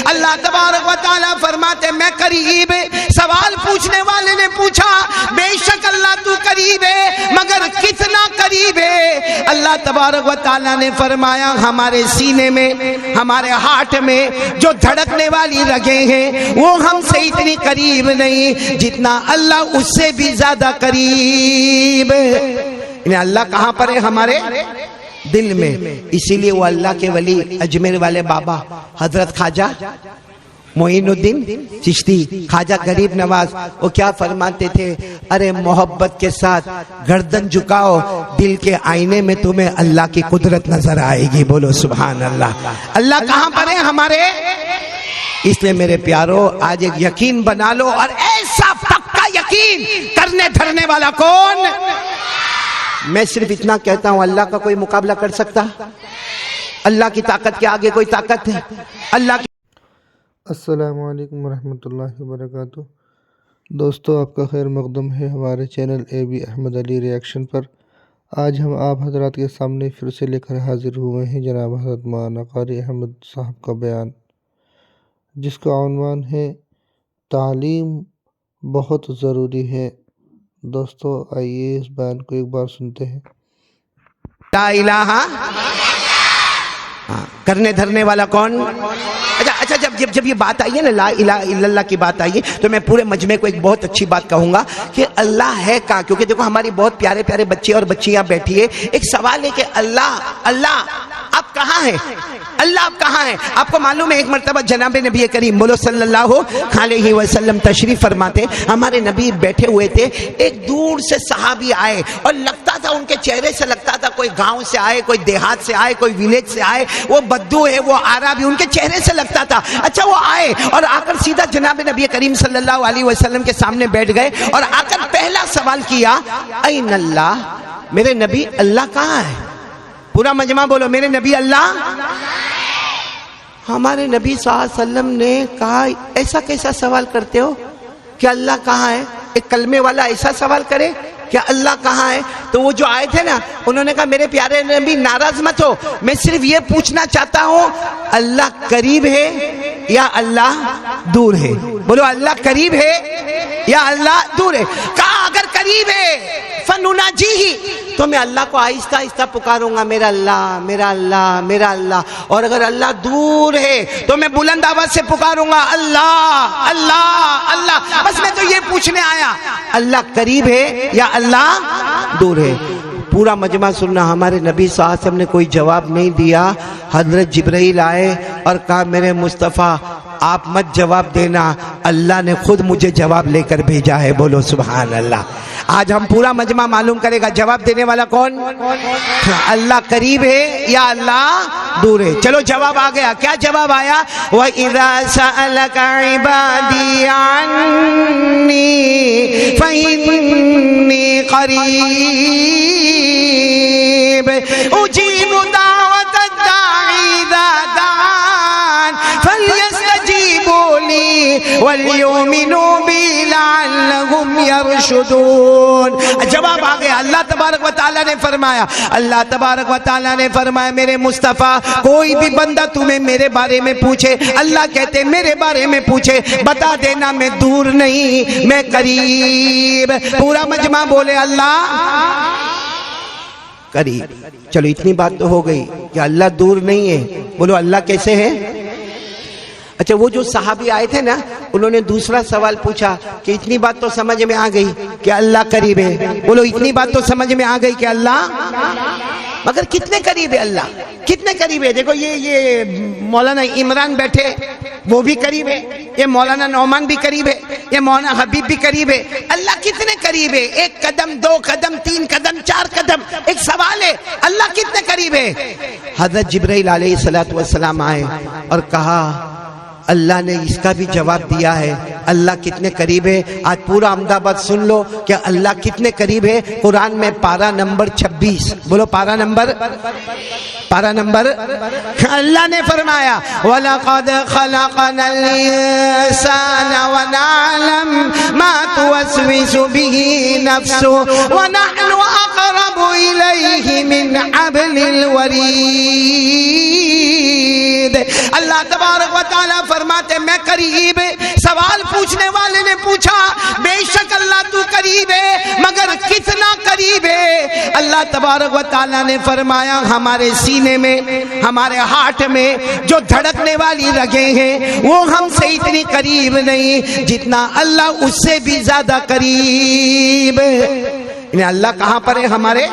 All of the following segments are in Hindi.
अल्लाह तबारक व तआला फरमाते मैं करीब। सवाल पूछने वाले ने पूछा बेशक अल्लाह तू करीब है, मगर कितना करीब है? अल्लाह तबारक व तआला ने फरमाया हमारे सीने में, हमारे हार्ट में जो धड़कने वाली रगें हैं वो हमसे इतनी करीब नहीं जितना अल्लाह उससे भी ज्यादा करीब है। अल्लाह कहां पर है? हमारे दिल में। इसीलिए वो अल्लाह के वली अजमेर वाले बाबा हजरत ख्वाजा मोइनुद्दीन चिश्ती, ख्वाजा गरीब नवाज, वो क्या फरमाते थे? अरे मोहब्बत के साथ गर्दन झुकाओ, दिल के आईने में तुम्हें अल्लाह की कुदरत नजर आएगी। बोलो सुभान अल्लाह। अल्लाह कहां पर है? हमारे। इसलिए मेरे प्यारो आज एक यकीन बना लो, और ऐसा पक्का यकीन करने धरने वाला कौन? मैं सिर्फ इतना कहता हूं, अल्लाह का कोई मुकाबला कर सकता? अल्लाह की ताकत के आगे कोई ताकत है? अल्लाह की। अस्सलामु अलैकुम वरहमतुल्लाहि वबरकातुहू। दोस्तों, आपका खैर मक़दम है हमारे channel AB Ahmad Ali reaction पर। आज हम आप हज़रात के सामने फिर से लेकर हाजिर हुए हैं जनाब हज़रत मौलाना क़ारी अहमद साहब का बयान, जिसका उन्वान है तालीम बहुत ज़रूरी है। दोस्तों, आइए इस बयान को एक बार सुनते हैं। ला इलाहा करने धरने वाला कौन? अच्छा, जब ये बात आई है ना, ला इलाहा इल्लल्लाह की बात आई है, तो मैं पूरे मजमे को एक बहुत अच्छी बात कहूंगा कि अल्लाह है कहाँ। क्योंकि देखो हमारी बहुत प्यारे प्यारे बच्चे और बच्चियां बैठी है, एक सवाल है कि अल्लाह आप कहाँ हैं? अल्लाह आप कहाँ हैं? आपको मालूम है एक मरतबा जनाब नबी करीम बोलो सल्लल्लाहु अलैहि वसल्लम तशरीफ फरमाते, हमारे नबी बैठे हुए थे, एक दूर से सहाबी आए और लगता था उनके चेहरे से लगता था कोई गांव से आए, कोई देहात से आए, कोई विलेज से आए, वो बद्दू है, वो आराबी, उनके चेहरे से लगता था। अच्छा, वो आए और आकर सीधा जनाब नबी करीम सल्लल्लाहु अलैहि वसल्लम के सामने बैठ गए और आकर पहला सवाल किया, ऐन अल्लाह, मेरे नबी अल्लाह कहाँ है? पूरा मजमा बोलो, मेरे नबी अल्लाह। हमारे नबी सल्लल्लाहु अलैहि वसल्लम ने कहा ऐसा कैसा सवाल करते हो कि अल्लाह कहाँ है? एक कलमे वाला ऐसा सवाल करे कि अल्लाह कहाँ है? तो वो जो आए थे ना, उन्होंने कहा मेरे प्यारे नबी नाराज मत हो, मैं सिर्फ ये पूछना चाहता हूँ अल्लाह करीब है या अल्लाह दूर है? बोलो, अल्लाह करीब है या अल्लाह दूर है? कहा अगर करीब है फनुनाजी ही, तो मैं अल्लाह को आहिस्ता आहिस्ता पुकारूंगा, मेरा अल्लाह, मेरा अल्लाह, मेरा अल्लाह। और अगर अल्लाह दूर है तो मैं बुलंद आवाज से पुकारूंगा, अल्लाह अल्लाह अल्लाह। बस मैं तो ये पूछने आया, अल्लाह करीब है या अल्लाह दूर है? पूरा मजमा सुनना। हमारे नबी सल्लल्लाहु अलैहि वसल्लम ने कोई जवाब नहीं दिया। हजरत जिब्राइल आए और कहा मेरे मुस्तफ़ा आप मत जवाब देना, अल्लाह ने खुद मुझे जवाब लेकर भेजा है। बोलो सुभान अल्लाह। आज हम पूरा मजमा मालूम करेगा जवाब देने वाला कौन? अल्लाह करीब है या अल्लाह दूर है? चलो जवाब आ गया। क्या जवाब आया? व इज़ा सअलका इबादी अन्नी फइन्नी करीब उजीबु दावत दाई इज़ा दान फलयस्तजीबू ली वलयुमिनू बी लअल्लहुम यरशुदून। जवाब आ गया। अल्लाह तबारक व तआला ने फरमाया, अल्लाह तबारक व तआला ने फरमाया मेरे मुस्तफ़ा कोई भी बंदा तुम्हें मेरे बारे में पूछे, अल्लाह कहते मेरे बारे में पूछे, बता देना मैं दूर नहीं, मैं करीब। पूरा मजमा बोले अल्लाह करीब। चलो इतनी बात तो हो गई कि अल्लाह दूर नहीं है। बोलो अल्लाह कैसे है? अच्छा, वो जो सहाबी आए थे ना, उन्होंने दूसरा सवाल पूछा कि इतनी बात तो समझ में आ गई कि अल्लाह करीब है। बोलो इतनी बात तो समझ में आ गई कि अल्लाह, मगर कितने करीब है अल्लाह? कितने करीब है? देखो ये मौलाना इमरान बैठे, वो भी करीब है, ये मौलाना नौमान भी करीब है, ये मौलाना हबीब भी करीब है। अल्लाह कितने करीब है? एक कदम, दो कदम, तीन कदम, चार कदम। एक सवाल है, अल्लाह कितने करीब है? हजरत जिब्राइल अलैहिस्सलातु वस्सलाम आए और कहा, अल्लाह ने इसका भी जवाब दिया है, अल्लाह कितने करीब है। आज पूरा अहमदाबाद सुन लो कि अल्लाह कितने करीब है। कुरान में पारा नंबर 26, बोलो पारा नंबर अल्लाह ने फरमाया वलक़द खलक़नल इंसाना व नअलम मा तुवस्विसु बिही नफ्सुहु व नहनु अक़रबु इलैहि मिन हब्लिल वरीद। अल्लाह तबारक व तआला फरमाते मैं करीब। सवाल पूछने वाले ने पूछा बेशक अल्लाह तू करीब है, मगर कितना करीब है? अल्लाह तबारक व तआला ने फरमाया हमारे सीने में, हमारे हार्ट में जो धड़कने वाली रगें हैं वो हमसे इतनी करीब नहीं जितना अल्लाह उससे भी ज्यादा करीब है। अल्लाह कहां पर है? हमारे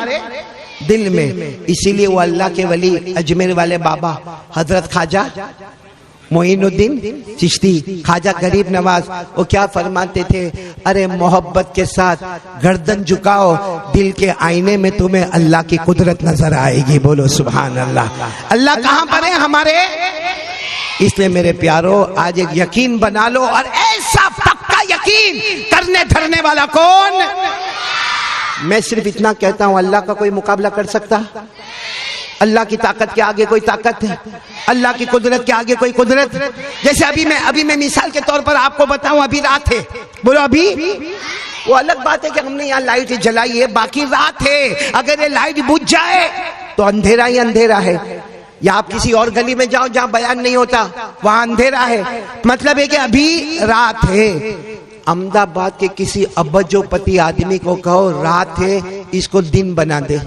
दिल में। इसीलिए वो अल्लाह के वली अजमेर वाले बाबा हजरत ख्वाजा मोइनुद्दीन चिश्ती, ख्वाजा गरीब नवाज, वो क्या फरमाते थे? अरे मोहब्बत के साथ गर्दन झुकाओ, दिल के आईने में तुम्हें अल्लाह की कुदरत नजर आएगी। बोलो सुभान अल्लाह। अल्लाह कहां पर है? हमारे। इसलिए मेरे प्यारो आज एक यकीन बना लो, और ऐसा पक्का यकीन करने धरने वाला कौन? मैं सिर्फ इतना कहता हूं, अल्लाह का कोई मुकाबला कर सकता? अल्लाह की ताकत के आगे कोई ताकत है? अल्लाह की कुदरत के आगे कोई कुदरत? जैसे अभी मैं मिसाल के तौर पर आपको बताऊं, अभी रात है, बोलो अभी। वो अलग बात है कि हमने यहाँ लाइट जलाई है, बाकी रात है। अगर ये लाइट बुझ जाए तो अंधेरा ही अंधेरा है। या आप किसी और गली में जाओ जहां बयान नहीं होता, वहां अंधेरा है, मतलब है कि अभी रात है। अहमदाबाद के किसी अब्बजोपति आदमी को कहो रात है, इसको दिन बना दे।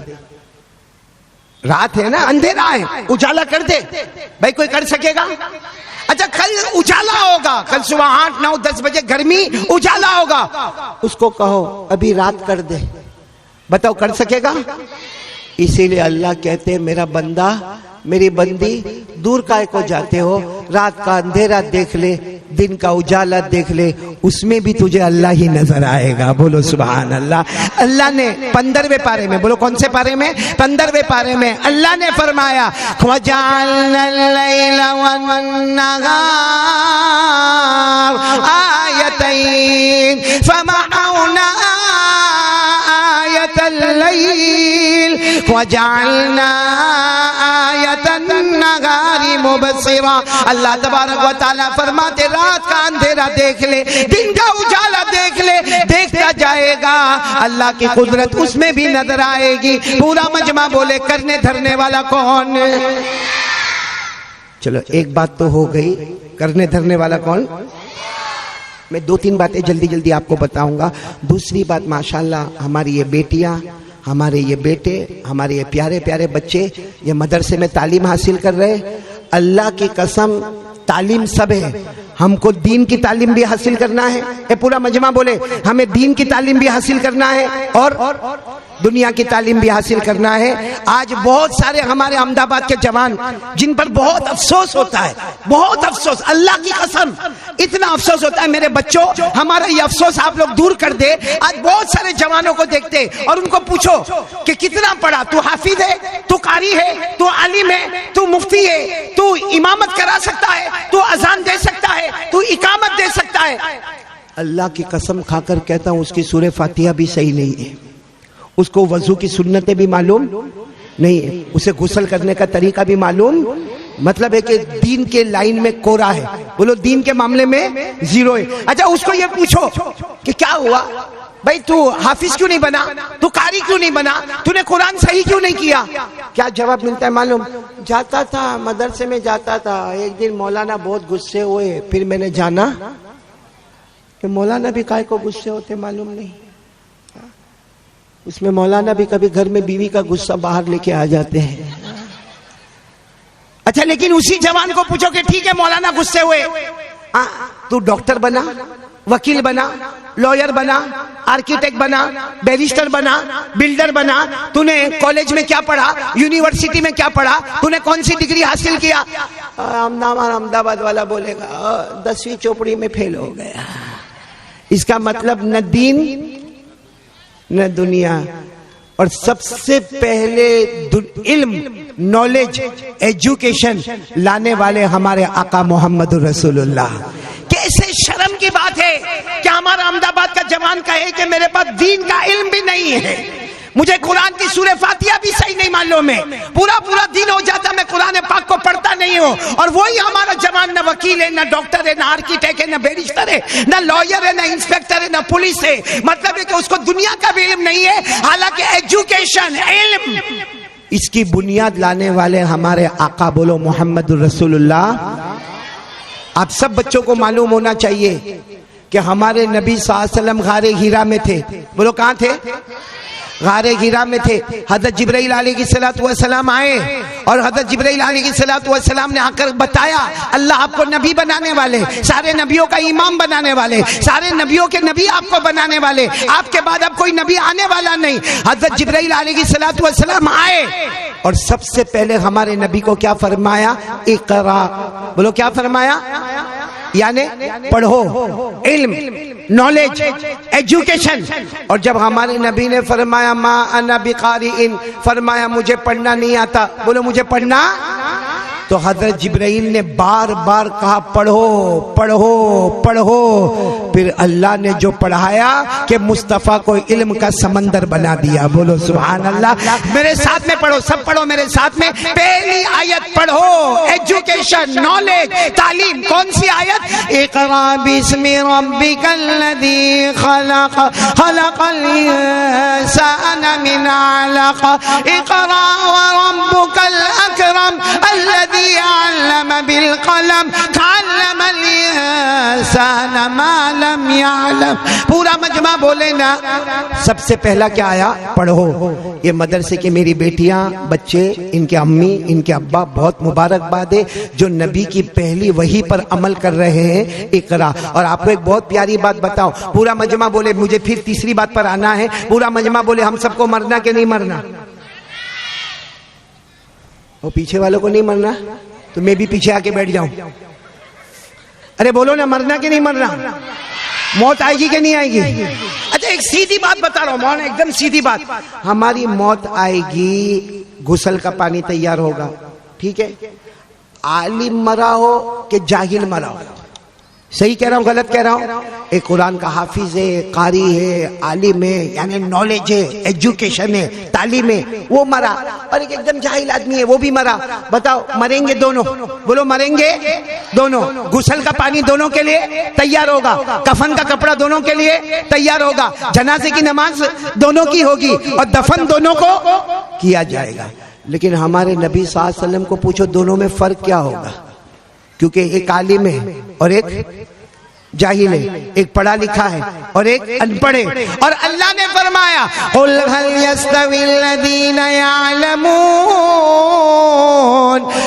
रात है ना, अंधेरा है, उजाला कर दे। भाई कोई कर सकेगा? अच्छा कल उजाला होगा, कल सुबह 8, 9, 10 बजे गर्मी, उजाला होगा, उसको कहो अभी रात कर दे, बताओ कर सकेगा? इसीलिए अल्लाह कहते हैं मेरा बंदा, मेरी बंदी, दूर काय को जाते हो? रात का अंधेरा देख ले, दिन का उजाला देख ले, उसमें भी तुझे अल्लाह ही नजर आएगा। बोलो सुभान अल्लाह। अल्लाह ने 15वें पारे में, बोलो कौन से पारे में? 15वें पारे में अल्लाह ने फरमाया वजअलनल लैला वन्नहार आयतैन फमअउना आयतल लैल वजअलना आयतन नहारी मुबस्सिरा। अल्लाह तबारक व तआला फरमाते रात का अंधेरा देख ले, दिन का उजाला देख ले, देखता जाएगा अल्लाह की कुदरत उसमें भी नजर आएगी। पूरा मजमा बोले करने धरने वाला कौन? चलो एक बात तो हो गई, करने धरने वाला कौन? मैं 2-3 बातें जल्दी जल्दी आपको बताऊंगा। दूसरी बात, माशाल्लाह हमारी ये बेटियां, हमारे ये बेटे, हमारे ये प्यारे प्यारे बच्चे ये मदरसे में तालीम हासिल कर रहे। अल्लाह की कसम तालीम सब है, हमको दीन की तालीम भी हासिल करना है। ये पूरा मजमा बोले हमें दीन की तालीम भी हासिल करना है और दुनिया की तालीम भी हासिल करना है। आज बहुत सारे हमारे अहमदाबाद के जवान जिन पर बहुत अफसोस होता है, बहुत अफसोस, अल्लाह की कसम इतना अफसोस होता है। मेरे बच्चों, हमारा ये अफसोस आप लोग दूर कर दे। आज बहुत सारे जवानों को देखते और उनको पूछो कि कितना पढ़ा, तू हाफिज है, तू कारी है, तू आलिम है, तू मुफ्ती है, तू इमामत करा सकता है, तू अजान दे सकता है, तू इकामत दे सकता है। अल्लाह की कसम खाकर कहता हूं उसकी सूरह फातिहा भी सही नहीं है, उसको वजू की सुन्नतें भी मालूम नहीं है, उसे गुस्ल करने का तरीका भी मालूम, मतलब है कि दीन के लाइन में कोरा है, बोलो दीन के मामले में जीरो है। अच्छा उसको ये पूछो कि क्या हुआ भाई, तू हाफिज क्यों नहीं बना, तू कारी क्यों नहीं बना, तूने कुरान सही क्यों नहीं किया? क्या जवाब मिलता है मालूम? जाता था मदरसे में जाता था, एक दिन मौलाना बहुत गुस्से हुए, फिर मैंने जाना कि मौलाना भी काय को गुस्से होते मालूम नहीं, उसमें मौलाना भी कभी घर में बीवी का गुस्सा बाहर लेके आ जाते हैं। अच्छा लेकिन उसी जवान को पूछो कि ठीक है मौलाना गुस्से हुए, तू डॉक्टर बना, वकील बना, लॉयर बना, आर्किटेक्ट बना, बैरिस्टर बना, बिल्डर बना, तूने कॉलेज में क्या पढ़ा, यूनिवर्सिटी में क्या पढ़ा, तूने कौन सी डिग्री हासिल किया? अहमदाबाद वाला बोलेगा 10वीं चौपड़ी में फेल हो गया। इसका मतलब न दीन न दुनिया। और सबसे पहले इल्म, नॉलेज, एजुकेशन लाने वाले हमारे आका मोहम्मद रसूलुल्लाह। कैसे शर्म की बात है कि हमारा अहमदाबाद का जवान कहे कि मेरे पास दीन का इल्म भी नहीं है, मुझे कुरान की सूरह फातिहा भी सही नहीं मालूम है, पूरा दिन हो जाता मैं कुरान पाक को पढ़ता नहीं हूँ। और वही हमारा जवान न वकील है, न डॉक्टर है, न आर्किटेक्ट है, न बैरिस्टर है, न लॉयर है, न इंस्पेक्टर है, न पुलिस है। मतलब है कि उसको दुनिया का भी इल्म नहीं है, हालांकि एजुकेशन, इल्म, इसकी बुनियाद लाने वाले हमारे आका बोलो मोहम्मद रसूलुल्लाह। आप सब बच्चों को मालूम होना चाहिए कि हमारे नबी सल्लल्लाहु अलैहि वसल्लम गारे हीरा में थे। बोलो कहाँ थे? गारे हीरा में थे। हजरत जिब्राइल अलैहिस्सलाम आए और हजरत जिब्राइल अलैहिस्सलाम ने आकर बताया, अल्लाह आपको नबी बनाने वाले, सारे नबियों का इमाम बनाने वाले, सारे नबियों के नबी आपको बनाने वाले, आपके बाद अब कोई नबी आने वाला नहीं। हजरत जिब्राइल अलैहिस्सलाम आए और सबसे पहले हमारे नबी को क्या फरमाया? इकरा। बोलो क्या फरमाया? यानी पढ़ो, इल्म, नॉलेज, एजुकेशन। और जब हमारे नबी ने फरमाया मा अना बिकारिइन, फरमाया मुझे पढ़ना नहीं आता, बोलो मुझे पढ़ना, तो हजरत जिब्राइल ने बार बार कहा पढ़ो पढ़ो पढ़ो। फिर अल्लाह ने जो पढ़ाया कि मुस्तफ़ा को इल्म का समंदर बना दिया। बोलो सुभान अल्लाह। मेरे साथ में पढ़ो, सब पढ़ो मेरे साथ में। पहली आयत पढ़ो, एजुकेशन, नॉलेज, तालीम। कौन सी आयत? इक़रा बिस्मि रब्बिकल्लज़ी खलक़, खलक़ल इंसाना मिन अलक़, इक़रा व रब्बुकल अकरम अल्लज़ी अल्लम बिल कलम, अल्लमल इंसाना मा लम यअलम। पूरा मजमा बोले ना। सबसे पहला क्या आया? पढ़ो। ये मदरसे की मेरी बेटियां, बच्चे, इनके अम्मी, इनके अब्बा, बहुत मुबारकबाद है जो नबी की पहली वही पर अमल कर रहे हैं, इकरा। और आपको एक बहुत प्यारी बात बताओ, पूरा मजमा बोले, मुझे फिर तीसरी बात पर आना है। पूरा मजमा बोले हम सबको मरना कि नहीं मरना? और पीछे वालों को नहीं मरना तो मैं भी पीछे आके बैठ जाऊं। अरे बोलो ना, मरना कि नहीं मरना? मौत आएगी कि नहीं आएगी? अच्छा एक सीधी बात बता रहा हूं, मौन एकदम सीधी बात। हमारी मौत आएगी, गुसल का पानी तैयार होगा, ठीक है? आलिम मरा हो कि जाहिल मरा हो? सही कह रहा हूं गलत कह रहा हूं? एक कुरान का हाफिज है, कारी है, आलिम है, यानी नॉलेज है, एजुकेशन है, तालीम है, वो मरा। और एक एकदम जाहिल आदमी है, वो भी मरा। बताओ मरेंगे दोनों? बोलो मरेंगे दोनों। गुसल का पानी दोनों के लिए तैयार होगा, कफन का कपड़ा दोनों के लिए तैयार होगा, जनाजे की नमाज दोनों की होगी और दफन दोनों को किया जाएगा। लेकिन हमारे नबी सल्लल्लाहु अलैहि वसल्लम को पूछो दोनों में फर्क क्या होगा? क्योंकि एक आलिम है और एक जाहिल है, एक पढ़ा लिखा है और एक अनपढ़ है। और अल्लाह ने फरमाया कुल हल यस्तविल्लज़ीना यअलमून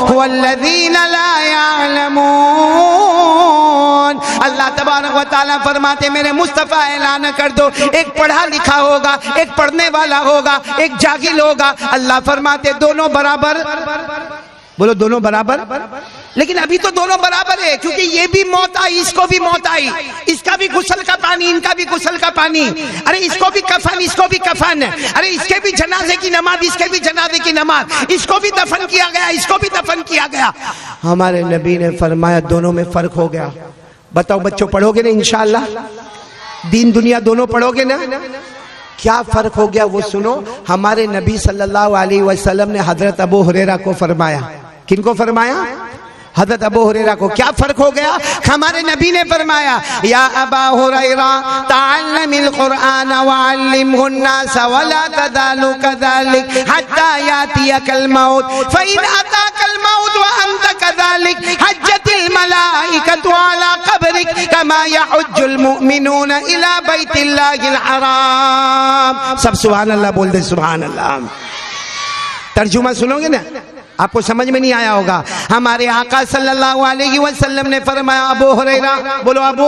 वल्लज़ीना ला यअलमून। अल्लाह तबारक व तआला फरमाते मेरे मुस्तफा ऐलान कर दो, एक पढ़ा लिखा होगा, एक पढ़ने वाला होगा, एक जाहिल होगा। अल्लाह फरमाते दोनों बराबर। बोलो दोनों बराबर। लेकिन अभी तो दोनों बराबर है, क्योंकि ये भी मौत आई, इसको भी मौत आई, इसका भी गुसल का पानी, इनका भी गुसल का पानी। अरे इसको भी कफन, इसको भी कफन। अरे इसके भी जनाजे की नमाज, इसके भी जनाजे की नमाज, इसको भी दफन किया गया, इसको भी दफन किया गया। हमारे नबी ने फरमाया दोनों में फर्क हो गया। बताओ बच्चों, पढ़ोगे ना इंशाअल्लाह? दीन दुनिया दोनों पढ़ोगे ना? क्या फर्क हो गया वो सुनो। हमारे नबी सल्लल्लाहु अलैहि वसल्लम ने हजरत अबू हुरैरा को फरमाया। किनको फरमाया? हजरत अबू हुरैरा को। क्या फर्क हो गया? हमारे नबी ने फरमाया या अबा हुरैरा तअल्लमिल कुरआन वअल्लिमहु अन्नास वला तज़ालु कज़ालिक हत्ता यातियकल मौत फइन अताकल मौत व अंत कज़ालिक हज्जतिल मलाइकतु अला क़ब्रिक कमा यहुज्जुल मुमिनून इला बैतिल्लाहिल हराम। सब सुभान अल्लाह बोल दे, सुभान अल्लाह। तर्जुमा सुनोगे ना, आपको समझ में नहीं आया होगा। हमारे आका सल्लल्लाहु अलैहि वसल्लम ने फरमाया अबू हुरैरा, बोलो अबू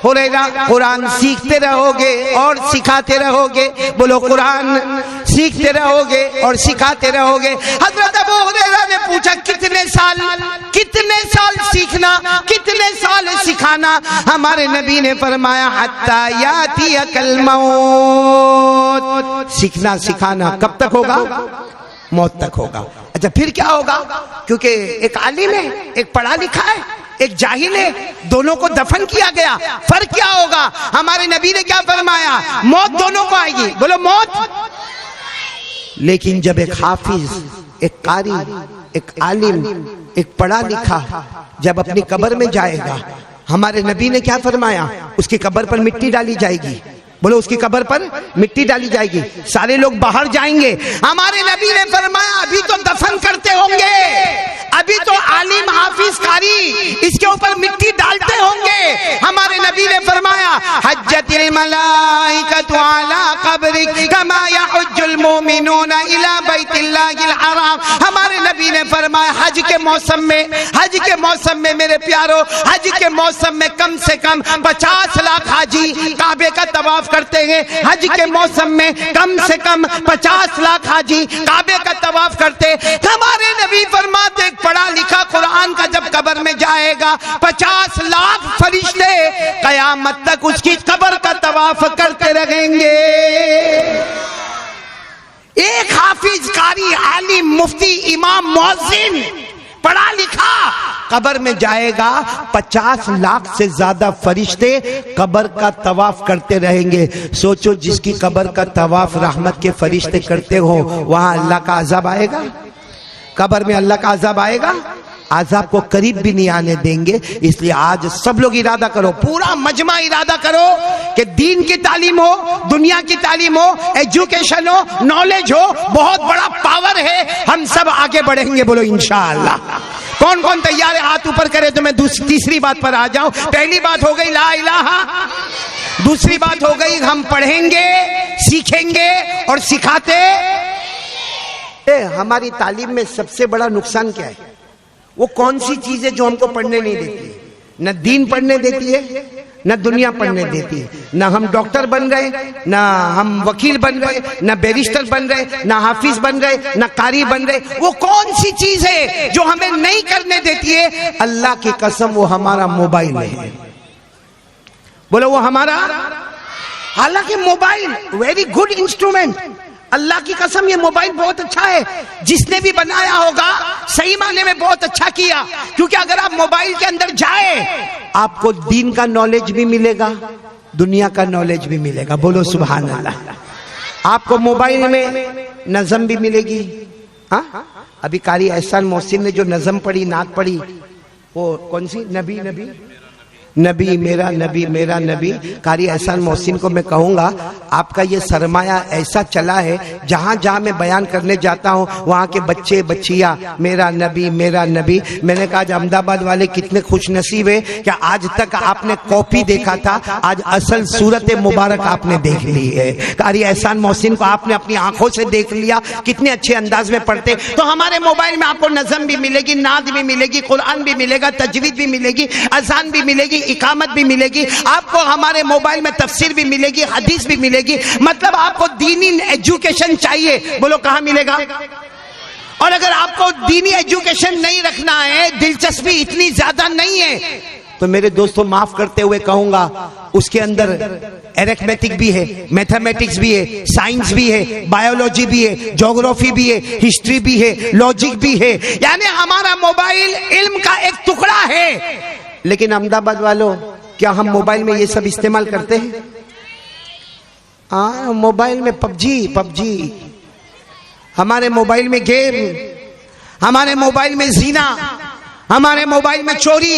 हुरैरा, कुरान सीखते रहोगे और सिखाते रहोगे। बोलो कुरान सीखते रहोगे और सिखाते रहोगे। हजरत अबू हुरैरा ने पूछा कितने साल सीखना, कितने साल सिखाना? हमारे नबी ने फरमाया हत्ता यातियकल मौत। सीखना सिखाना कब तक होगा? मौत तक होगा। अच्छा फिर क्या होगा? क्योंकि एक आलिम है, एक पढ़ा लिखा है, एक जाहिल है, दोनों को दफन किया गया। फर्क क्या होगा? हमारे नबी ने क्या फरमाया? मौत दोनों को आएगी। बोलो मौत। लेकिन जब एक हाफिज, एक कारी, एक आलिम, एक पढ़ा लिखा जब अपनी कब्र में जाएगा, हमारे नबी ने क्या फरमाया? उसकी कब्र पर मिट्टी डाली जाएगी। बोलो उसकी कब्र पर मिट्टी डाली जाएगी, सारे लोग बाहर जाएंगे। हमारे नबी ने फरमाया अभी तो दफन करते होंगे, अभी तो आलिम हाफिज कारी इसके ऊपर मिट्टी डालते होंगे। हमारे नबी ने फरमाया हज्जतिल मलाइकतु अला कब्रिक कमा यहुज्जुल मुमिनूना इला बैतिल्लाहिल हराम। हमारे नबी ने फरमाया हज के मौसम में मेरे प्यारो, हज के मौसम में कम से कम 50 लाख हाजी काबे का तवाफ करते हैं। हज के मौसम में कम से कम 50 लाख हाजी काबे का तवाफ करते। हमारे नबी फरमाते पढ़ा लिखा कुरान का जब कब्र में जाएगा 50 लाख फरिश्ते कयामत तक उसकी कब्र का तवाफ करते रहेंगे। एक हाफिज कारी आलिम मुफ्ती इमाम मुअज्जिन पढ़ा लिखा कब्र में जाएगा 50 लाख से ज्यादा फरिश्ते कब्र का तवाफ करते रहेंगे। सोचो जिसकी कब्र का तवाफ रहमत के फरिश्ते करते हो वहां अल्लाह का अज़ाब आएगा? कब्र में अल्लाह का अज़ाब आएगा? अज़ाब को करीब भी नहीं आने देंगे। इसलिए आज सब लोग इरादा करो, पूरा मजमा इरादा करो कि दीन की तालीम हो, दुनिया की तालीम हो, एजुकेशन हो, नॉलेज हो, बहुत बड़ा पावर है, हम सब आगे बढ़ेंगे। बोलो इंशाअल्लाह। कौन कौन तैयार है? हाथ ऊपर करे तो मैं तीसरी बात पर आ जाऊं। पहली बात हो गई ला इलाहा, दूसरी बात हो गई हम पढ़ेंगे, सीखेंगे और सिखाते। हमारी तालीम में सबसे बड़ा नुकसान क्या है? वो कौन सी चीज है जो हमको पढ़ने नहीं देती है? न दीन पढ़ने देती है, न दुनिया पढ़ने देती है। न हम डॉक्टर बन गए, न हम वकील बन गए, न बैरिस्टर बन गए, न हाफिज बन गए, न कारी बन गए। वो कौन सी चीज है जो हमें नहीं करने देती है? अल्लाह की कसम वो हमारा मोबाइल है। बोलो वो हमारा, हालांकि मोबाइल वेरी गुड इंस्ट्रूमेंट, अल्लाह की कसम ये मोबाइल बहुत अच्छा है। जिसने भी बनाया होगा सही माने में बहुत अच्छा किया, क्योंकि अगर आप मोबाइल के अंदर जाए आपको दीन का नॉलेज भी मिलेगा, दुनिया का नॉलेज भी मिलेगा। बोलो सुभान अल्लाह। आपको मोबाइल में नज़म भी मिलेगी। हाँ, अभी कारी एहसान मोहसिन ने जो नज़म पढ़ी, नात पढ़ी, वो कौन सी? नबी नबी नबी मेरा नबी मेरा नबी। कारी एहसान मोहसिन को मैं कहूंगा आपका ये सरमाया ऐसा चला है, जहां जहां मैं बयान करने जाता हूं वहां के बच्चे बच्चियां मेरा नबी मेरा नबी। मैंने कहा आज अहमदाबाद वाले कितने खुश नसीब है कि आज तक आपने कॉपी देखा था, आज असल सूरत मुबारक आपने देख ली है। कारी एहसान मोहसिन को आपने अपनी आंखों से देख लिया, कितने अच्छे अंदाज में पढ़ते। तो हमारे मोबाइल में आपको नज़म भी मिलेगी, नाद भी मिलेगी, कुरान भी मिलेगा, तजवीद भी मिलेगी, अजान भी मिलेगी, इकामत भी मिलेगी। आपको हमारे मोबाइल में तफसीर भी मिलेगी, हदीस भी मिलेगी। मतलब आपको दीनी एजुकेशन चाहिए, बोलो कहां मिलेगा? और अगर आपको दीनी एजुकेशन नहीं रखना है, दिलचस्पी इतनी ज्यादा नहीं है, तो मेरे दोस्तों माफ करते हुए कहूंगा उसके अंदर एरिथमेटिक भी है, मैथमेटिक्स भी है, साइंस भी है, बायोलॉजी भी है, ज्योग्राफी भी है, हिस्ट्री भी है, लॉजिक भी है। यानी हमारा मोबाइल इल्म का एक टुकड़ा है। लेकिन अहमदाबाद वालों, क्या हम मोबाइल में ये सब इस्तेमाल करते हैं? हाँ, मोबाइल में पबजी, हमारे मोबाइल में गेम, हमारे मोबाइल में जीना, हमारे मोबाइल में चोरी,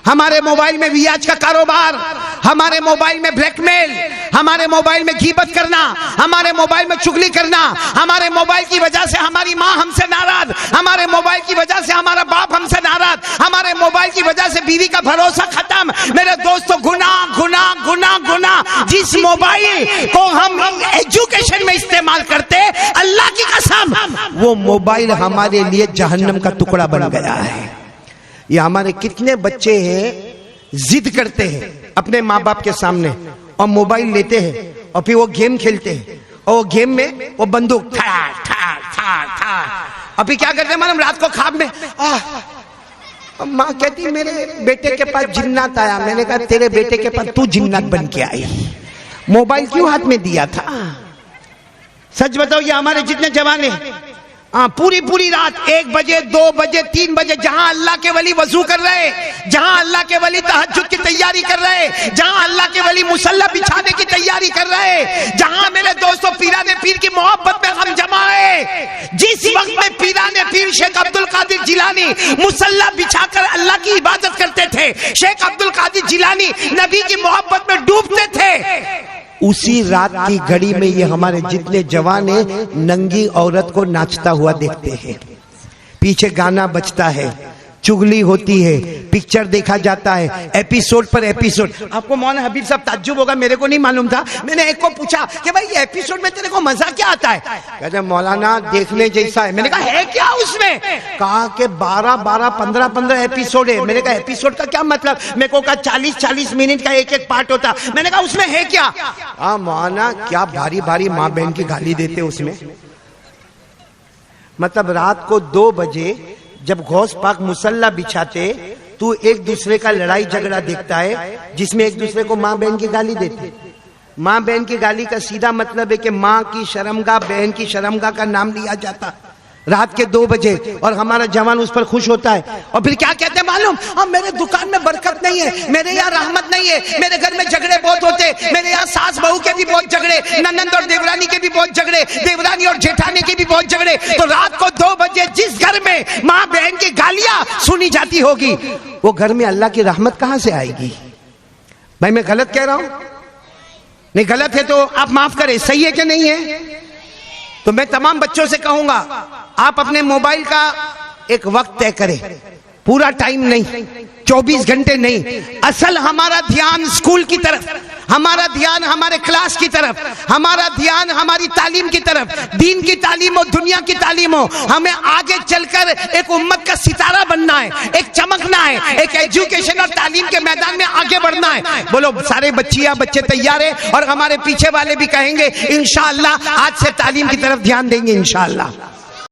हमारे मोबाइल में वियाज का कारोबार, हमारे मोबाइल में ब्लैकमेल, हमारे मोबाइल में गीबत करना, हमारे मोबाइल में चुगली करना, हमारे मोबाइल की वजह से हमारी माँ हमसे नाराज, हमारे मोबाइल की वजह से हमारा बाप हमसे नाराज, हमारे मोबाइल की वजह से बीवी का भरोसा खत्म। मेरे दोस्तों गुनाह गुनाह गुनाह गुनाह। जिस मोबाइल को हम एजुकेशन में इस्तेमाल करते, अल्लाह की कसम वो मोबाइल हमारे लिए जहन्नम का टुकड़ा बन गया है। ये हमारे कितने बच्चे हैं जिद करते हैं अपने माँ बाप के सामने और मोबाइल लेते हैं और फिर वो गेम खेलते हैं, और वो गेम में वो बंदूक ठार ठार ठार ठार। अभी क्या करते हैं मालूम? रात को ख्वाब में माँ कहती मेरे बेटे के पास जिन्नात आया। मैंने कहा तेरे बेटे के पास तू जिन्नात बन के आई, मोबाइल क्यों हाथ में दिया था? सच बताओ, ये हमारे जितने जवान हैं पूरी रात 1 बजे 2 बजे 3 बजे जहां अल्लाह के वली वजू कर रहे, जहां अल्लाह के वली तहज्जुद की तैयारी कर रहे, जहां अल्लाह के वली मुसल्ला बिछाने की तैयारी कर रहे, जहां मेरे दोस्तों पीराने पीर की मोहब्बत में हम जमा है। जिस वक्त में पीराने पीर शेख अब्दुल कादिर जिलानी मुसल्ला बिछाकर अल्लाह की इबादत करते थे, शेख अब्दुल कादिर जिलानी नबी की मोहब्बत में डूबते थे, उसी रात की घड़ी में ये हमारे जितने जवान हैं नंगी औरत को नाचता हुआ देखते हैं। पीछे गाना बजता है, चुगली होती है, पिक्चर देखा जाता है, एपिसोड पर एपिसोड। आपको मौलाना हबीब साहब ताज्जुब होगा, मेरे को नहीं मालूम था। मैंने एक को पूछा कि भाई ये एपिसोड में तेरे को मजा क्या आता है? कहते मौलाना देखने जैसा है। मैंने कहा है क्या उसमें? कहा कि 12-15 एपिसोड है। मैंने कहा एपिसोड का क्या मतलब? मेरे को कहा 40-40 मिनट का एक एक पार्ट होता। मैंने कहा उसमें है क्या? मौलाना क्या भारी भारी माँ बहन की गाली देते उसमें। मतलब रात को 2 बजे जब गौस पाक मुसल्ला बिछाते, तू एक दूसरे का लड़ाई झगड़ा देखता है जिसमें एक दूसरे को माँ बहन की गाली देते। माँ बहन की गाली का सीधा मतलब है कि माँ की शर्मगाह, बहन की शर्मगाह का नाम लिया जाता रात के 2 बजे, और हमारा जवान उस पर खुश होता है। और फिर क्या कहते हैं मालूम? मेरे दुकान में बरकत नहीं है, मेरे यहाँ रहमत नहीं है, मेरे घर में झगड़े बहुत होते, मेरे यहाँ सास बहू के भी बहुत झगड़े, ननंद और देवरानी के भी बहुत झगड़े, देवरानी और जेठानी के भी बहुत झगड़े। तो रात को 2 बजे जिस घर में माँ बहन की गालियां सुनी जाती होगी, वो घर में अल्लाह की रहमत कहां से आएगी? भाई मैं गलत कह रहा हूं? नहीं, गलत है तो आप माफ करें, सही है कि नहीं है? तो मैं तमाम बच्चों से कहूंगा, आप अपने मोबाइल का एक वक्त तय करें, पूरा टाइम नहीं, 24 घंटे नहीं। असल हमारा ध्यान स्कूल की तरफ, हमारा ध्यान हमारे क्लास की तरफ, हमारा ध्यान हमारी तालीम की तरफ, दीन की तालीम हो, दुनिया की तालीम हो। हमें आगे चलकर एक उम्मत का सितारा बनना है, एक चमकना है, एक एजुकेशन और तालीम के मैदान में आगे बढ़ना है। बोलो सारे बच्चे तैयार है? और हमारे पीछे वाले भी कहेंगे इंशाअल्लाह आज से तालीम की तरफ ध्यान देंगे इंशाअल्लाह।